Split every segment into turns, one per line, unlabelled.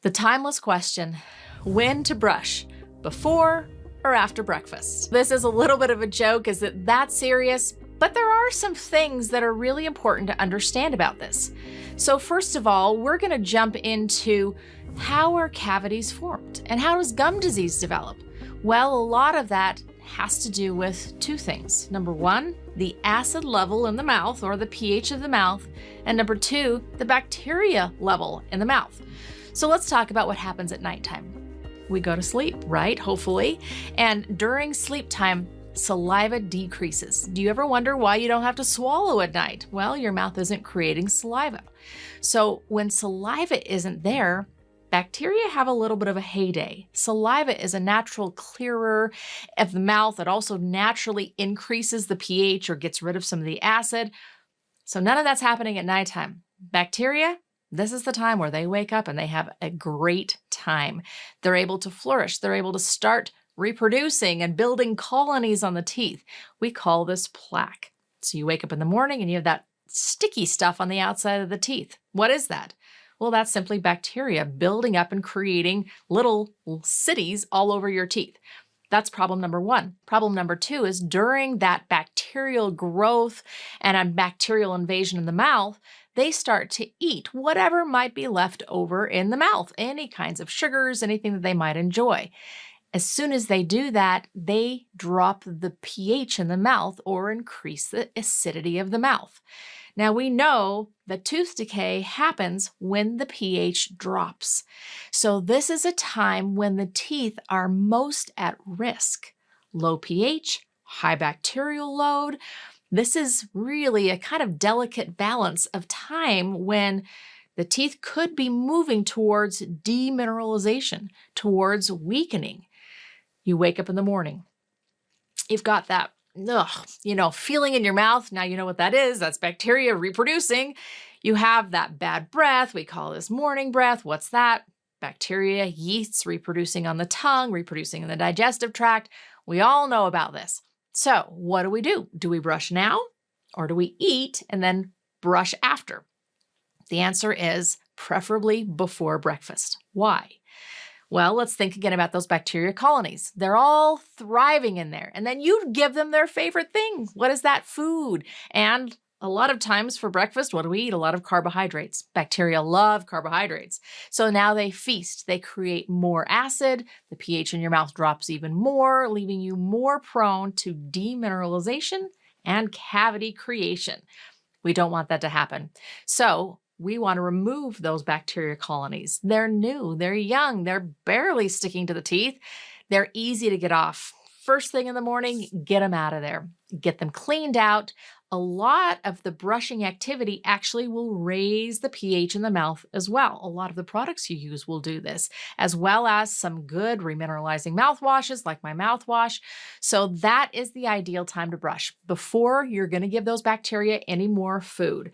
The timeless question, when to brush, before or after breakfast? This is a little bit of a joke. Is it that serious? But there are some things that are really important to understand about this. So first of all, we're going to jump into how are cavities formed and how does gum disease develop? Well, a lot of that has to do with two things. Number one, the acid level in the mouth or the pH of the mouth, and number two, the bacteria level in the mouth. So let's talk about what happens at nighttime. We go to sleep, right? Hopefully. And during sleep time, saliva decreases. Do you ever wonder why you don't have to swallow at night? Well, your mouth isn't creating saliva. So when saliva isn't there, bacteria have a little bit of a heyday. Saliva is a natural clearer of the mouth. It also naturally increases the pH or gets rid of some of the acid. So none of that's happening at nighttime. Bacteria, this is the time where they wake up and they have a great time. They're able to flourish. They're able to start reproducing and building colonies on the teeth. We call this plaque. So you wake up in the morning and you have that sticky stuff on the outside of the teeth. What is that? Well, that's simply bacteria building up and creating little cities all over your teeth. That's problem number one. Problem number two is during that bacterial growth and a bacterial invasion in the mouth, they start to eat whatever might be left over in the mouth, any kinds of sugars, anything that they might enjoy. As soon as they do that, they drop the pH in the mouth or increase the acidity of the mouth. Now we know that tooth decay happens when the pH drops. So this is a time when the teeth are most at risk. Low pH, high bacterial load. This is really a kind of delicate balance of time when the teeth could be moving towards demineralization, towards weakening. You wake up in the morning. You've got that feeling in your mouth. Now you know what that is. That's bacteria reproducing. You have that bad breath. We call this morning breath. What's that? Bacteria, yeasts reproducing on the tongue, reproducing in the digestive tract. We all know about this. So what do? Do we brush now or do we eat and then brush after? The answer is preferably before breakfast. Why? Well, let's think again about those bacteria colonies. They're all thriving in there. And then you give them their favorite thing. What is that? Food. And a lot of times for breakfast, what do we eat? A lot of carbohydrates. Bacteria love carbohydrates. So now they feast. They create more acid. The pH in your mouth drops even more, leaving you more prone to demineralization and cavity creation. We don't want that to happen. So we want to remove those bacteria colonies. They're new, they're young, they're barely sticking to the teeth. They're easy to get off. First thing in the morning, get them out of there. Get them cleaned out. A lot of the brushing activity actually will raise the pH in the mouth as well. A lot of the products you use will do this, as well as some good remineralizing mouthwashes like my mouthwash. So that is the ideal time to brush before you're going to give those bacteria any more food.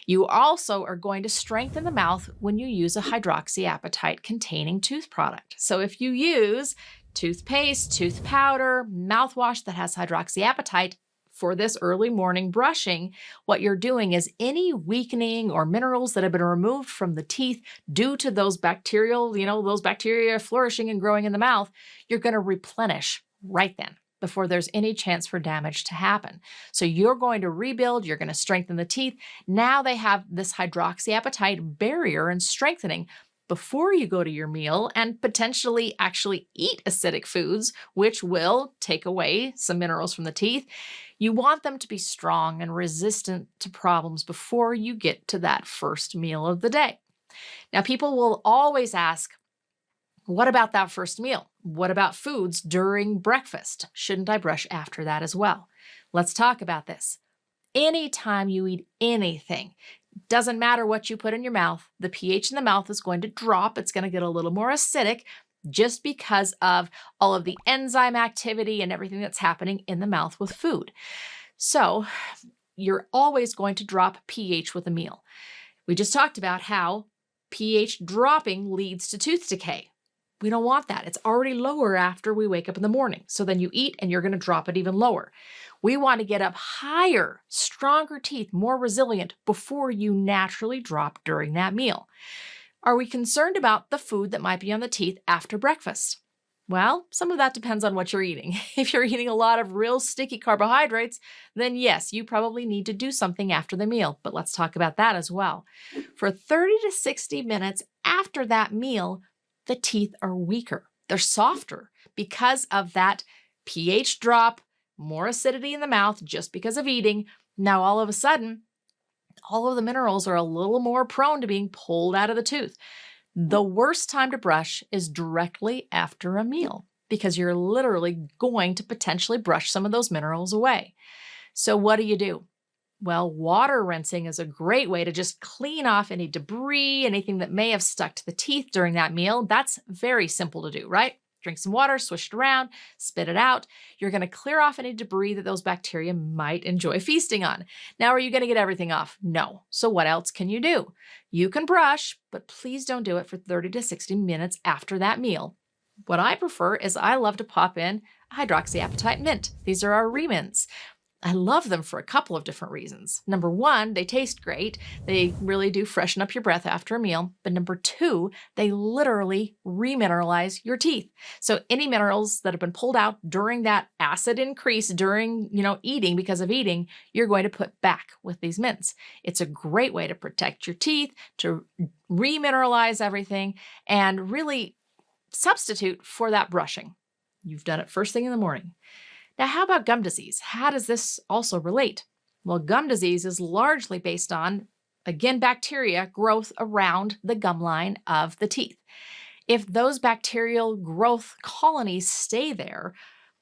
You also are going to strengthen the mouth when you use a hydroxyapatite containing tooth product. So if you use toothpaste, tooth powder, mouthwash that has hydroxyapatite, for this early morning brushing, what you're doing is any weakening or minerals that have been removed from the teeth due to those those bacteria flourishing and growing in the mouth, you're going to replenish right then before there's any chance for damage to happen. So you're going to rebuild, you're going to strengthen the teeth. Now they have this hydroxyapatite barrier and strengthening before you go to your meal and potentially actually eat acidic foods, which will take away some minerals from the teeth. You want them to be strong and resistant to problems before you get to that first meal of the day. Now, people will always ask, what about that first meal? What about foods during breakfast? Shouldn't I brush after that as well? Let's talk about this. Anytime you eat anything, doesn't matter what you put in your mouth, the pH in the mouth is going to drop. It's going to get a little more acidic just because of all of the enzyme activity and everything that's happening in the mouth with food. So you're always going to drop pH with a meal. We just talked about how pH dropping leads to tooth decay. We don't want that. It's already lower after we wake up in the morning. So then you eat and you're going to drop it even lower. We want to get up higher, stronger teeth, more resilient before you naturally drop during that meal. Are we concerned about the food that might be on the teeth after breakfast? Well, some of that depends on what you're eating. If you're eating a lot of real sticky carbohydrates, then yes, you probably need to do something after the meal, but let's talk about that as well. For 30 to 60 minutes after that meal, the teeth are weaker. They're softer because of that pH drop, more acidity in the mouth just because of eating. Now, all of a sudden, all of the minerals are a little more prone to being pulled out of the tooth. The worst time to brush is directly after a meal because you're literally going to potentially brush some of those minerals away. So what do? Well, water rinsing is a great way to just clean off any debris, anything that may have stuck to the teeth during that meal. That's very simple to do, right? Drink some water, swish it around, spit it out. You're going to clear off any debris that those bacteria might enjoy feasting on. Now, are you going to get everything off? No. So what else can you do? You can brush, but please don't do it for 30 to 60 minutes after that meal. What I prefer is I love to pop in hydroxyapatite mint. These are our remints. I love them for a couple of different reasons. Number one, they taste great. They really do freshen up your breath after a meal. But number two, they literally remineralize your teeth. So any minerals that have been pulled out during that acid increase during, eating because of eating, you're going to put back with these mints. It's a great way to protect your teeth, to remineralize everything, and really substitute for that brushing. You've done it first thing in the morning. Now, how about gum disease? How does this also relate? Well, gum disease is largely based on, again, bacteria growth around the gum line of the teeth. If those bacterial growth colonies stay there,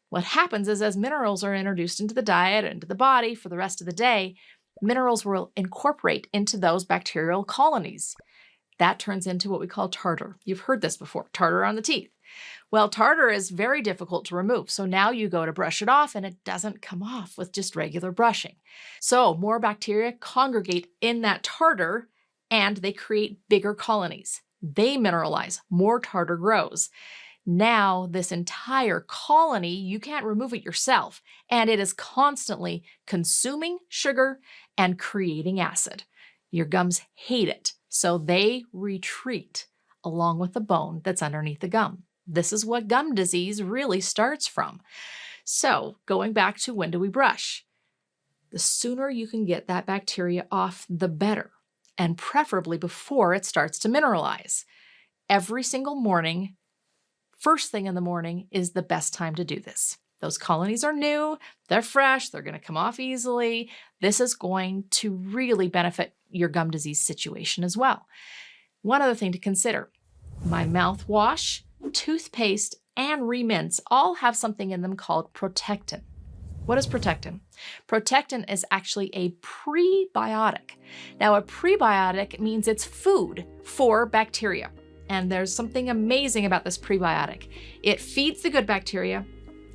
what happens is as minerals are introduced into the diet, into the body for the rest of the day, minerals will incorporate into those bacterial colonies. That turns into what we call tartar. You've heard this before, tartar on the teeth. Well, tartar is very difficult to remove, so now you go to brush it off and it doesn't come off with just regular brushing. So more bacteria congregate in that tartar and they create bigger colonies. They mineralize, more tartar grows. Now this entire colony, you can't remove it yourself, and it is constantly consuming sugar and creating acid. Your gums hate it, so they retreat along with the bone that's underneath the gum. This is what gum disease really starts from. So going back to when do we brush? The sooner you can get that bacteria off, the better, and preferably before it starts to mineralize. Every single morning, first thing in the morning is the best time to do this. Those colonies are new, they're fresh, they're going to come off easily. This is going to really benefit your gum disease situation as well. One other thing to consider, my mouthwash, toothpaste, and remints all have something in them called protectin. What is protectin? Protectin is actually a prebiotic. Now, a prebiotic means it's food for bacteria. And there's something amazing about this prebiotic. It feeds the good bacteria,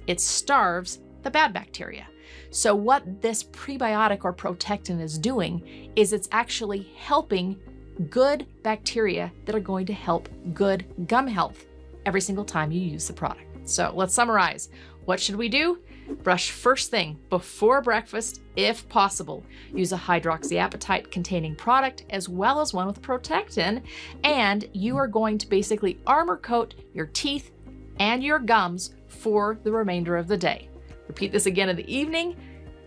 it starves the bad bacteria. So what this prebiotic or protectin is doing is it's actually helping good bacteria that are going to help good gum health every single time you use the product. So let's summarize. What should we do? Brush first thing before breakfast, if possible. Use a hydroxyapatite containing product as well as one with protectin, and you are going to basically armor coat your teeth and your gums for the remainder of the day. Repeat this again in the evening,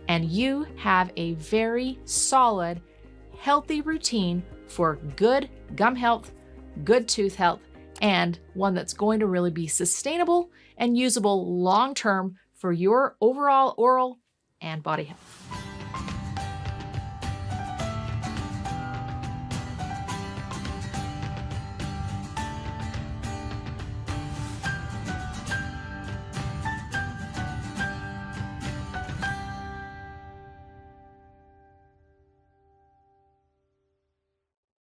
and you have a very solid, healthy routine for good gum health, good tooth health, and one that's going to really be sustainable and usable long-term for your overall oral and body health.